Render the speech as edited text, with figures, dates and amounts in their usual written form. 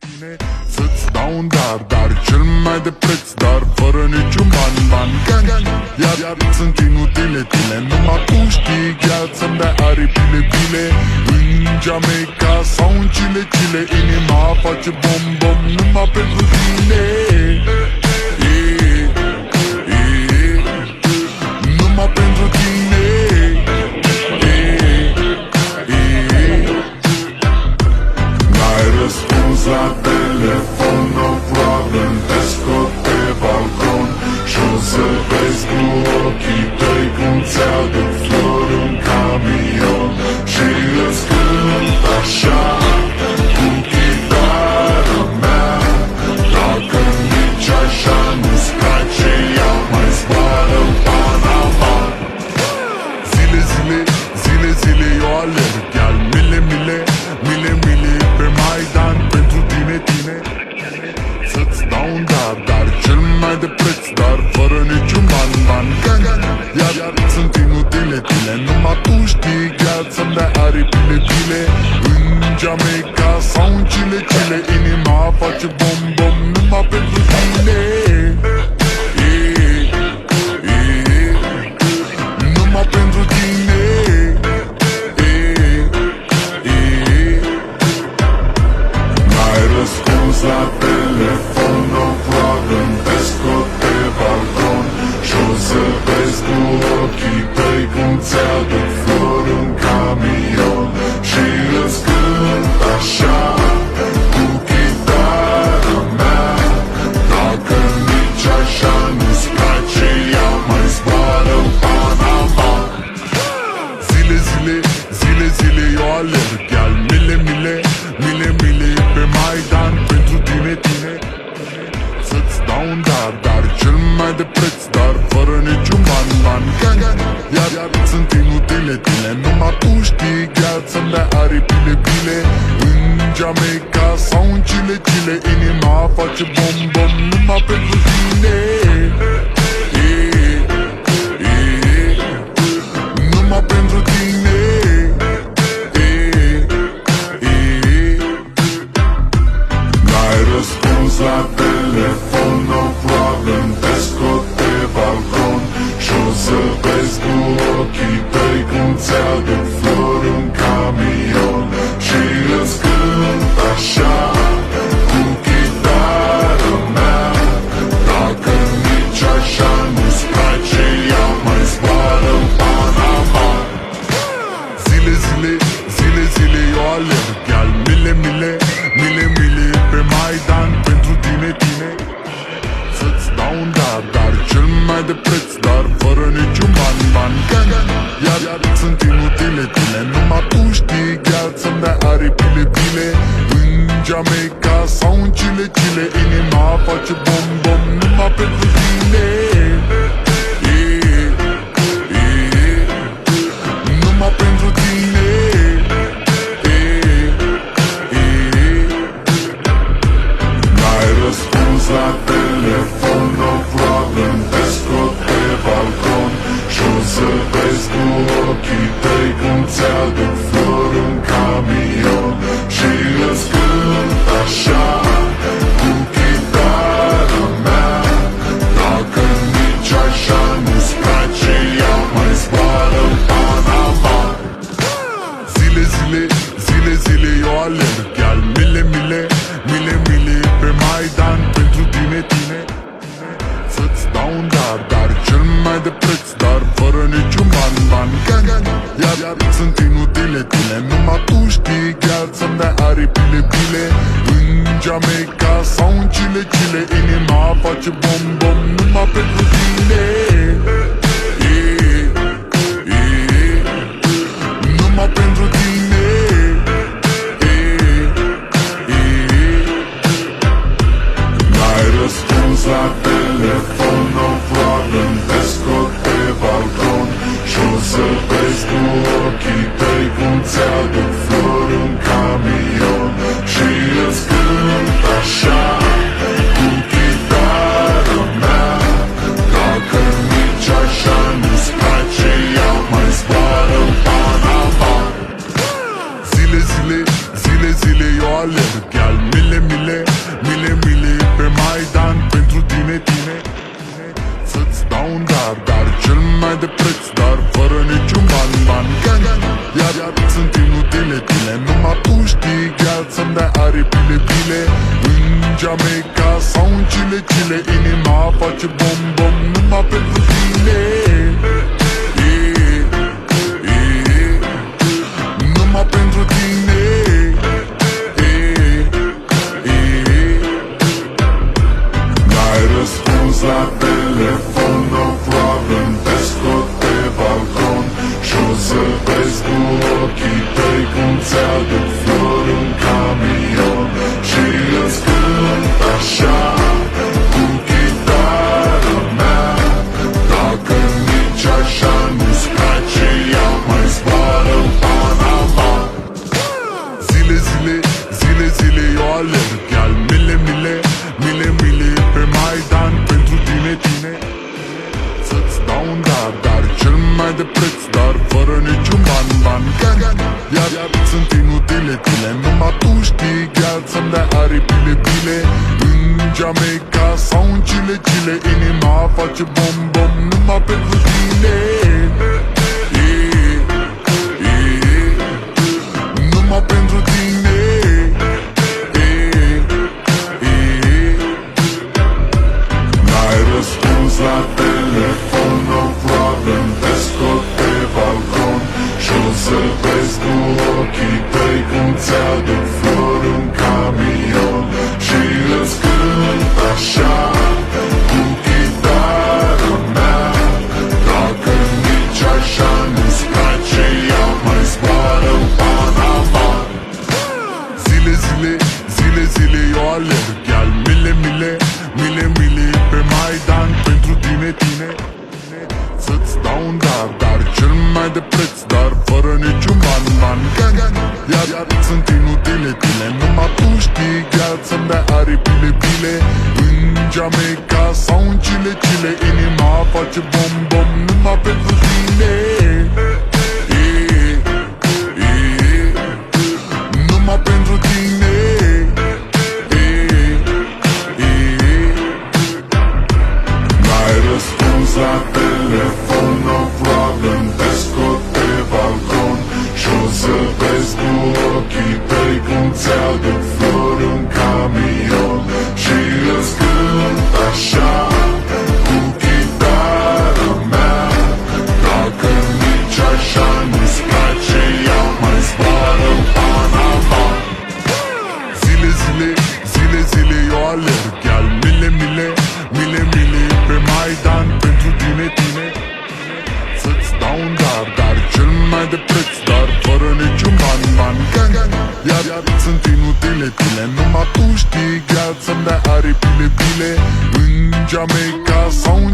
tine să-ți dau un dar cel mai de preț, dar fără niciun ban Iar sunt inutile tine, numai tu știi chiar să-mi dai aripile bile. În Jamaica sau în Chile, inima face bom numai pentru tine. Numai pentru tine. N-ai răspuns la telefon, no problem, te scot pe balcon și-o să vezi cu ochii tăi cum ți-aduc flori în camion și îți cânt așa cu chitară mea. Dacă nici așa nu-ți place, ea mai zboară în Panama. Zile eu alerg, iar mile pe Maidan pentru tine să-ți dau un dar cel mai de preț, dar fără niciun ban Iar sunt inutile tine, numai tu știi chiar să-mi dai aripile bile. În Jamaica sau în Chile, inima face bom numai pentru tine. Numai pentru tine. N-ai răspuns la telefon, no problem, te scot pe balcon și-o să vezi cu ochii tăi cum ți-aduc flori în camion și îți cânt așa cu chitară mea. Dacă nici așa nu-ți place, ea mai zboară în Panama. Zile eu alerg, iar mile pe Maidan pentru tine să-ți dau un dar cel mai de preț, dar fără niciun ban Iar sunt inutile tine, numai tu știi chiar să-mi dai aripile bile. În Jamaica sau în Chile, inima face bom numai pentru tine. Numai pentru tine. N-ai răspuns la telefon, no problem, te scot pe balcon și-o să vezi cu ochii tăi cum ți-aduc flori în camion și îți cânt așa cu chitară mea. Dacă nici așa nu-ți place, ea mai zboară în Panama. Zile eu alerg, iar mile pe Maidan pentru tine să-ți dau un dar cel mai de preț, dar fără niciun ban Iar sunt inutile tine, numai tu știi chiar să-mi dai aripile bile. În Jamaica sau în Chile, inima face bom numai pentru tine. Numai pentru tine. N-ai răspuns la telefon, no problem, te scot pe balcon și-o să vezi cu ochii tăi cum ți-aduc flori în camion și îți cânt așa cu chitară mea. Dacă nici așa nu-ți place, ea mai zboară în Panama. Zile eu alerg, iar mile pe Maidan pentru tine să-ți dau un dar cel mai de preț, dar fără niciun ban Iar sunt inutile tine, numai tu știi chiar să-mi dai aripile bile. În Jamaica sau în Chile, inima face bom numai pentru tine. Numai pentru tine. N-ai răspuns la telefon, no problem, te scot pe balcon și-o să vezi cu ochii tăi cum ți-aduc flori în camion și îți cânt așa cu chitară de preț, dar fără niciun ban Iar sunt inutile tine, numai tu știi, gheal, să-mi dai aripile bile în Jamaica sau în Chile inima face bom numai pentru tine. Numai pentru tine. N-ai răspuns la telefon, no problem, te scot pe balcon și-o să vezi cu ochii tăi cum ți-aduc flori în camion și îți cânt așa cu chitara mea. Dacă nici așa nu-ți place, ea mai zboară în Panama. Zile, eu alerg, iar mile pe Maidan pentru tine să-ți dau un dar cel mai de preț, dar fără niciun ban Iar sunt inutile tine, numai tu știi, gheal, să-mi dai aripile bile în Jamaica sau în Chile inima face bom numai pentru tine. Numai pentru tine. N-ai răspuns la telefon, no problem, te scot pe balcon și-o să vezi cu ochii tăi cum ți-aduc flori în camion și îți cânt așa cu chitara mea. Dacă nici așa nu-ți place, ea mai zboară în Panama. Zile, eu alerg, iar mile pe Maidan pentru tine să-ți dau un dar cel mai de preț, dar fără niciun ban Iar sunt inutile tine, numai tu știi, gheal, să-mi dai aripile bile în Jamaica sau în Chile inima face bom numai pentru tine. Numai pentru tine. N-ai răspuns la telefon, no problem, te scot pe balcon și-o să vezi cu ochii tăi cum ți-aduc flori în camion și îți cânt așa cu chitara mea. Dacă nici așa nu-ți place, ea mai zboară în Panama. Zile, eu alerg, iar mile pe Maidan pentru tine să-ți dau un dar cel mai de preț, dar fără niciun ban Iar sunt inutile tine, numai tu știi, gheal, să-mi dai aripile bile în Jamaica sau în